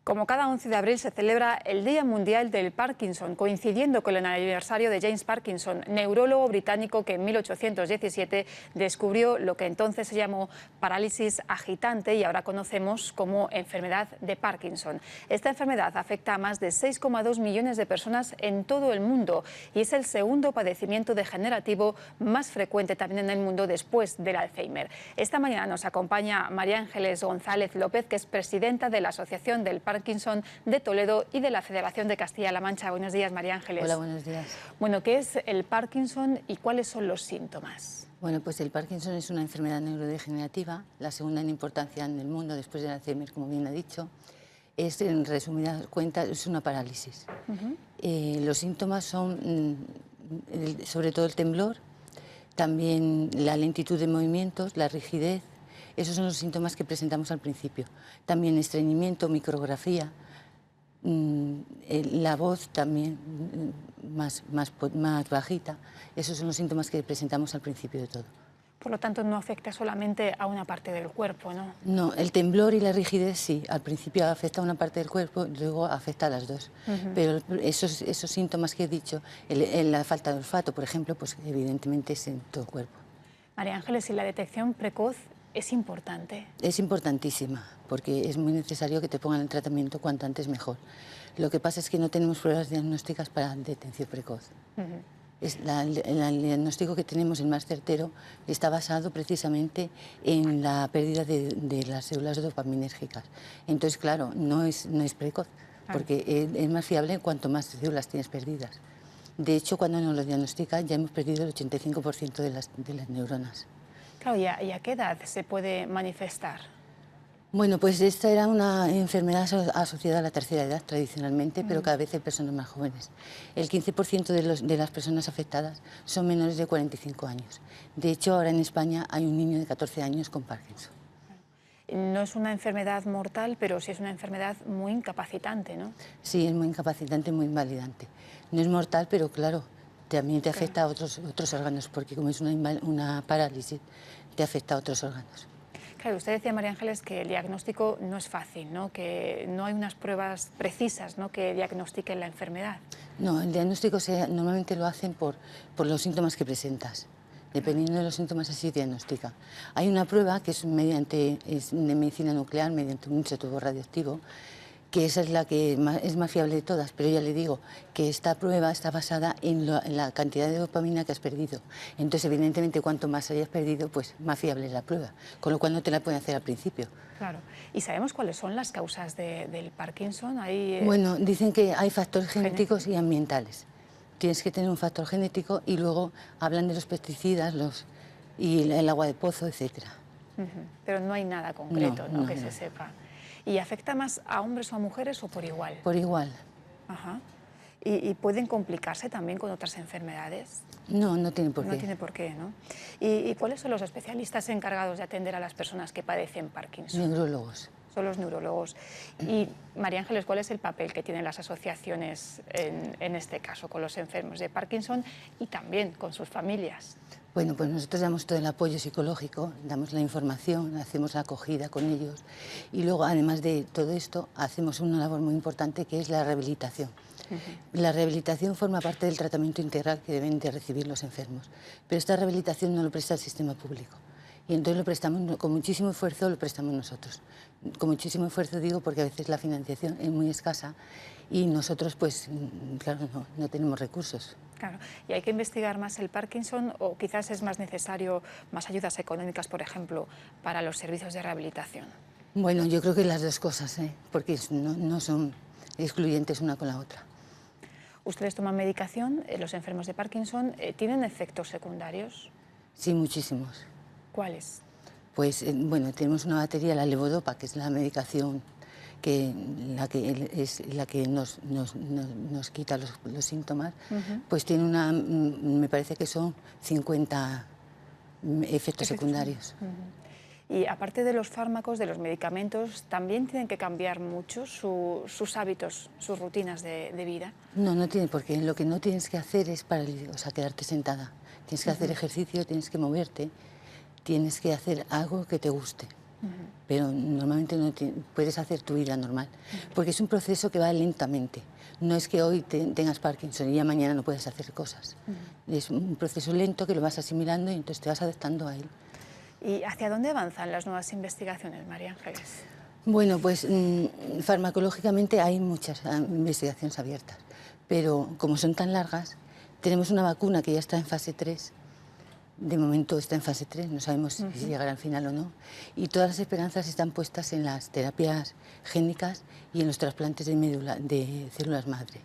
Como cada 11 de abril se celebra el Día Mundial del Parkinson, coincidiendo con el aniversario de James Parkinson, neurólogo británico que en 1817 descubrió lo que entonces se llamó parálisis agitante y ahora conocemos como enfermedad de Parkinson. Esta enfermedad afecta a más de 6,2 millones de personas en todo el mundo y es el segundo padecimiento degenerativo más frecuente también en el mundo después del Alzheimer. Esta mañana nos acompaña María Ángeles González López, que es presidenta de la Asociación del Parkinson de Toledo y de la Federación de Castilla-La Mancha. Buenos días, María Ángeles. Hola, buenos días. Bueno, ¿qué es el Parkinson y cuáles son los síntomas? Bueno, pues el Parkinson es una enfermedad neurodegenerativa, la segunda en importancia en el mundo después del Alzheimer, como bien ha dicho. Es, en resumidas cuentas, es una parálisis. Los síntomas son sobre todo el temblor, también la lentitud de movimientos, la rigidez. Esos son los síntomas que presentamos al principio. También estreñimiento, micrografía, la voz también más bajita. Esos son los síntomas que presentamos al principio de todo. Por lo tanto, no afecta solamente a una parte del cuerpo, ¿no? No, el temblor y la rigidez sí. Al principio afecta a una parte del cuerpo, luego afecta a las dos. Pero esos síntomas que he dicho, la falta de olfato, por ejemplo, pues evidentemente es en todo el cuerpo. María Ángeles, ¿y la detección precoz es importante? Es importantísima, porque es muy necesario que te pongan el tratamiento cuanto antes mejor. Lo que pasa es que no tenemos pruebas diagnósticas para detención precoz. El diagnóstico que tenemos, el más certero, está basado precisamente en la pérdida de las células dopaminérgicas. Entonces, claro, no es precoz, porque es más fiable cuanto más células tienes perdidas. De hecho, cuando nos lo diagnostican ya hemos perdido el 85% de las neuronas. Claro, ¿y a qué edad se puede manifestar? Bueno, pues esta era una enfermedad asociada a la tercera edad tradicionalmente, pero cada vez hay personas más jóvenes. El 15% de las personas afectadas son menores de 45 años. De hecho, ahora en España hay un niño de 14 años con Parkinson. No es una enfermedad mortal, pero sí es una enfermedad muy incapacitante, ¿no? Sí, es muy incapacitante, muy invalidante. No es mortal, pero claro, también te afecta a otros órganos, porque como es una parálisis, te afecta a otros órganos. Claro, usted decía, María Ángeles, que el diagnóstico no es fácil, ¿no? Que no hay unas pruebas precisas, ¿no?, que diagnostiquen la enfermedad. No, el diagnóstico normalmente lo hacen por los síntomas que presentas. Dependiendo de los síntomas así diagnostica. Hay una prueba que es de medicina nuclear, mediante un isótopo radioactivo, que esa es la que es más fiable de todas, pero ya le digo que esta prueba está basada en la cantidad de dopamina que has perdido. Entonces, evidentemente, cuanto más hayas perdido, pues más fiable es la prueba, con lo cual no te la pueden hacer al principio. Claro. ¿Y sabemos cuáles son las causas del Parkinson? Bueno, dicen que hay factores genéticos y ambientales. Tienes que tener un factor genético y luego hablan de los pesticidas y el agua de pozo, etcétera. Pero no hay nada concreto, ¿no? Que se sepa. ¿Y afecta más a hombres o a mujeres o por igual? Por igual. Ajá. ¿Y pueden complicarse también con otras enfermedades? No, no tiene por qué. No tiene por qué, ¿no? ¿Y cuáles son los especialistas encargados de atender a las personas que padecen Parkinson? Neurólogos. Son los neurólogos. Y, María Ángeles, ¿cuál es el papel que tienen las asociaciones en este caso con los enfermos de Parkinson y también con sus familias? Bueno, pues nosotros damos todo el apoyo psicológico, damos la información, hacemos la acogida con ellos y luego, además de todo esto, hacemos una labor muy importante que es la rehabilitación. La rehabilitación forma parte del tratamiento integral que deben de recibir los enfermos, pero esta rehabilitación no lo presta el sistema público. Y entonces lo prestamos con muchísimo esfuerzo, lo prestamos nosotros. Con muchísimo esfuerzo digo porque a veces la financiación es muy escasa y nosotros pues claro no tenemos recursos. Claro, y hay que investigar más el Parkinson o quizás es más necesario más ayudas económicas, por ejemplo, para los servicios de rehabilitación. Bueno, yo creo que las dos cosas, porque no son excluyentes una con la otra. ¿Ustedes toman medicación? ¿Los enfermos de Parkinson tienen efectos secundarios? Sí, muchísimos. ¿Cuáles? Pues bueno, tenemos una batería, la levodopa, que es la medicación la que nos quita los síntomas, pues tiene me parece que son 50 efectos secundarios. Y aparte de los fármacos, de los medicamentos, ¿también tienen que cambiar mucho sus hábitos, sus rutinas de vida? No, no tiene por qué. Lo que no tienes que hacer es quedarte sentada. Tienes que hacer ejercicio, tienes que moverte, tienes que hacer algo que te guste. pero normalmente no puedes hacer tu vida normal, porque es un proceso que va lentamente. No es que hoy tengas Parkinson y ya mañana no puedes hacer cosas. Es un proceso lento que lo vas asimilando y entonces te vas adaptando a él. ¿Y hacia dónde avanzan las nuevas investigaciones, María Ángeles? Bueno, pues farmacológicamente hay muchas investigaciones abiertas, pero como son tan largas, tenemos una vacuna que ya está en fase 3. De momento está en fase 3, no sabemos si llegará al final o no. Y todas las esperanzas están puestas en las terapias génicas y en los trasplantes de médula, de células madre.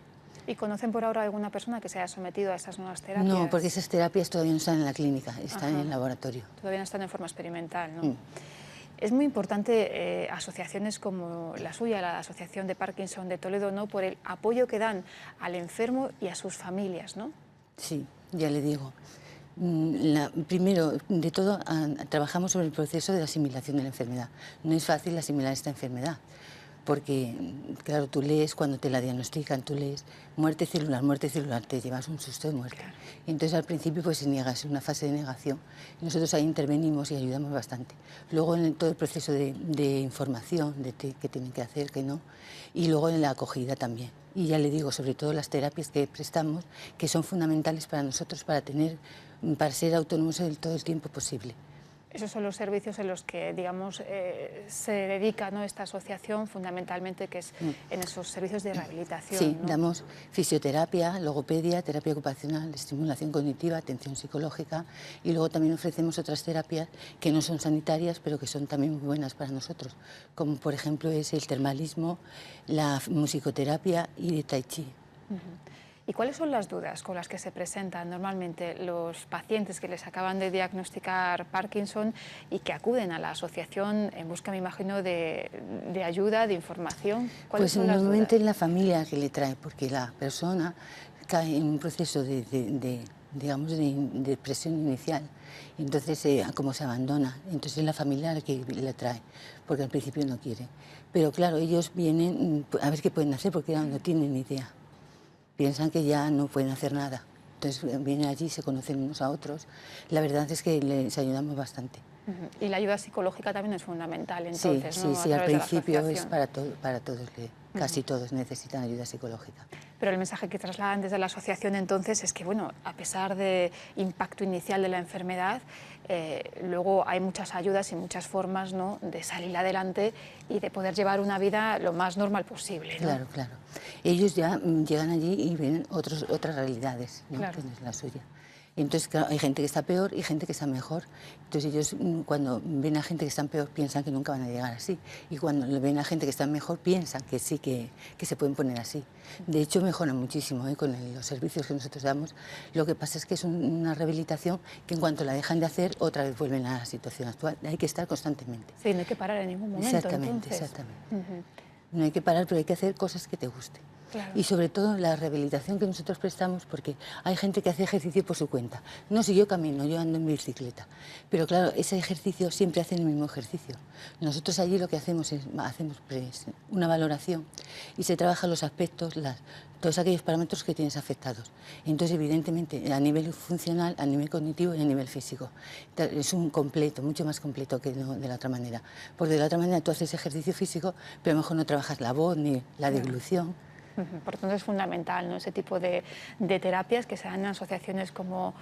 ¿Y conocen por ahora alguna persona que se haya sometido a estas nuevas terapias? No, porque esas terapias todavía no están en la clínica, están en el laboratorio. Todavía no están en forma experimental, ¿no? Es muy importante asociaciones como la suya, la Asociación de Parkinson de Toledo, ¿no?, por el apoyo que dan al enfermo y a sus familias, ¿no? Sí, ya le digo. Primero de todo, trabajamos sobre el proceso de la asimilación de la enfermedad. No es fácil asimilar esta enfermedad, porque, claro, tú lees, cuando te la diagnostican, tú lees muerte celular, te llevas un susto de muerte. Claro. Y entonces al principio pues se niega, es una fase de negación. Y nosotros ahí intervenimos y ayudamos bastante. Luego en todo el proceso de información, de qué tienen que hacer, qué no, y luego en la acogida también. Y ya le digo, sobre todo las terapias que prestamos, que son fundamentales para nosotros, para ser autónomos todo el tiempo posible. Esos son los servicios en los que, digamos, se dedica, ¿no?, esta asociación fundamentalmente, que es en esos servicios de rehabilitación. Sí, ¿no? damos fisioterapia, logopedia, terapia ocupacional, estimulación cognitiva, atención psicológica, y luego también ofrecemos otras terapias que no son sanitarias, pero que son también muy buenas para nosotros, como por ejemplo es el termalismo, la musicoterapia y el tai chi. ¿Y cuáles son las dudas con las que se presentan normalmente los pacientes que les acaban de diagnosticar Parkinson y que acuden a la asociación en busca, me imagino, de ayuda, de información? Pues normalmente es la familia que le trae, porque la persona cae en un proceso digamos, de depresión inicial, entonces como se abandona, entonces es la familia la que le trae, porque al principio no quiere. Pero claro, ellos vienen a ver qué pueden hacer, porque no tienen ni idea. Piensan que ya no pueden hacer nada. Entonces vienen allí, se conocen unos a otros. La verdad es que les ayudamos bastante. Y la ayuda psicológica también es fundamental, entonces, ¿no? Sí, al principio es para todos, casi todos necesitan ayuda psicológica. Pero el mensaje que trasladan desde la asociación entonces es que, bueno, a pesar del impacto inicial de la enfermedad, luego hay muchas ayudas y muchas formas, ¿no?, de salir adelante y de poder llevar una vida lo más normal posible, ¿no? Claro, claro. Ellos ya llegan allí y ven otras realidades, ¿no?, claro, que no es la suya. Entonces, claro, hay gente que está peor y gente que está mejor. Entonces ellos, cuando ven a gente que está peor, piensan que nunca van a llegar así. Y cuando ven a gente que está mejor, piensan que sí, que se pueden poner así. De hecho, mejoran muchísimo con los servicios que nosotros damos. Lo que pasa es que es una rehabilitación que en cuanto la dejan de hacer, otra vez vuelven a la situación actual. Hay que estar constantemente. Sí, no hay que parar en ningún momento. Exactamente, exactamente. No hay que parar, pero hay que hacer cosas que te gusten. Claro. Y sobre todo la rehabilitación que nosotros prestamos, porque hay gente que hace ejercicio por su cuenta. No, si yo camino, yo ando en bicicleta, pero claro, ese ejercicio siempre hacen el mismo ejercicio. Nosotros allí lo que hacemos es una valoración y se trabajan los aspectos, todos aquellos parámetros que tienes afectados. Entonces, evidentemente, a nivel funcional, a nivel cognitivo y a nivel físico. Es un completo, mucho más completo que de la otra manera. Porque de la otra manera tú haces ejercicio físico, pero a lo mejor no trabajas la voz ni la deglución. Por tanto, es fundamental, ¿no?, ese tipo de terapias que se dan en asociaciones como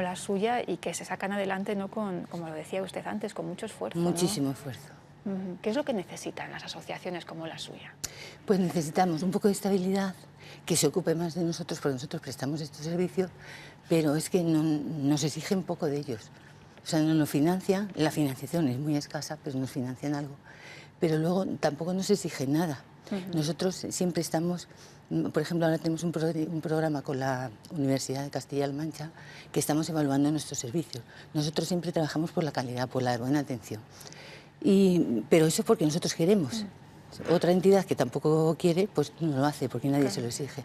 la suya y que se sacan adelante, ¿no?, como lo decía usted antes, con mucho esfuerzo. Muchísimo esfuerzo. ¿Qué es lo que necesitan las asociaciones como la suya? Pues necesitamos un poco de estabilidad, que se ocupe más de nosotros, porque nosotros prestamos estos servicios, pero es que nos exige un poco de ellos. O sea, no nos financian, la financiación es muy escasa, pero nos financian algo. Pero luego tampoco nos exigen nada. Nosotros siempre estamos, por ejemplo, ahora tenemos un programa con la Universidad de Castilla-La Mancha que estamos evaluando nuestros servicios. Nosotros siempre trabajamos por la calidad, por la buena atención. Pero eso es porque nosotros queremos. Otra entidad que tampoco quiere, pues no lo hace, porque nadie se lo exige.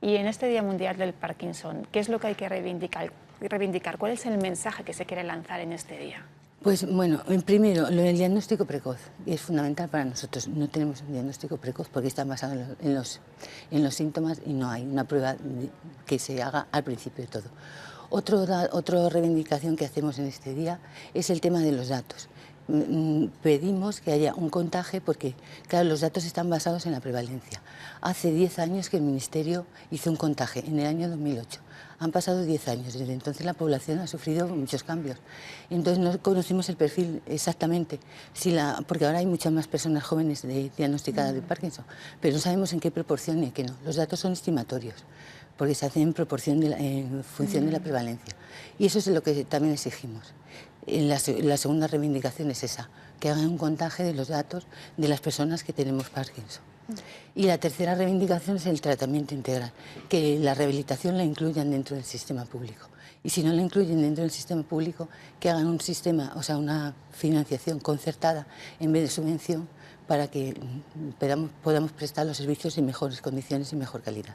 Y en este Día Mundial del Parkinson, ¿qué es lo que hay que reivindicar? ¿Cuál es el mensaje que se quiere lanzar en este día? Pues bueno, primero, lo del diagnóstico precoz es fundamental para nosotros. No tenemos un diagnóstico precoz porque está basado en los síntomas y no hay una prueba que se haga al principio de todo. Otra reivindicación que hacemos en este día es el tema de los datos. pedimos que haya un contaje porque, claro, los datos están basados en la prevalencia. Hace 10 años que el Ministerio hizo un contaje, en el año 2008. Han pasado 10 años, desde entonces la población ha sufrido muchos cambios. Entonces no conocemos el perfil exactamente, porque ahora hay muchas más personas jóvenes diagnosticadas de Parkinson, pero no sabemos en qué proporción ni en qué no. Los datos son estimatorios, porque se hacen en función de la prevalencia. Y eso es lo que también exigimos. La segunda reivindicación es esa, que hagan un contaje de los datos de las personas que tenemos Parkinson. Y la tercera reivindicación es el tratamiento integral, que la rehabilitación la incluyan dentro del sistema público. Y si no la incluyen dentro del sistema público, que hagan un sistema, o sea, una financiación concertada en vez de subvención, para que podamos prestar los servicios en mejores condiciones y mejor calidad.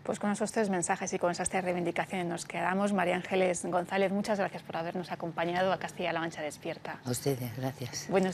Pues con esos tres mensajes y con esas tres reivindicaciones nos quedamos. María Ángeles González, muchas gracias por habernos acompañado a Castilla-La Mancha Despierta. A ustedes, gracias. Buenos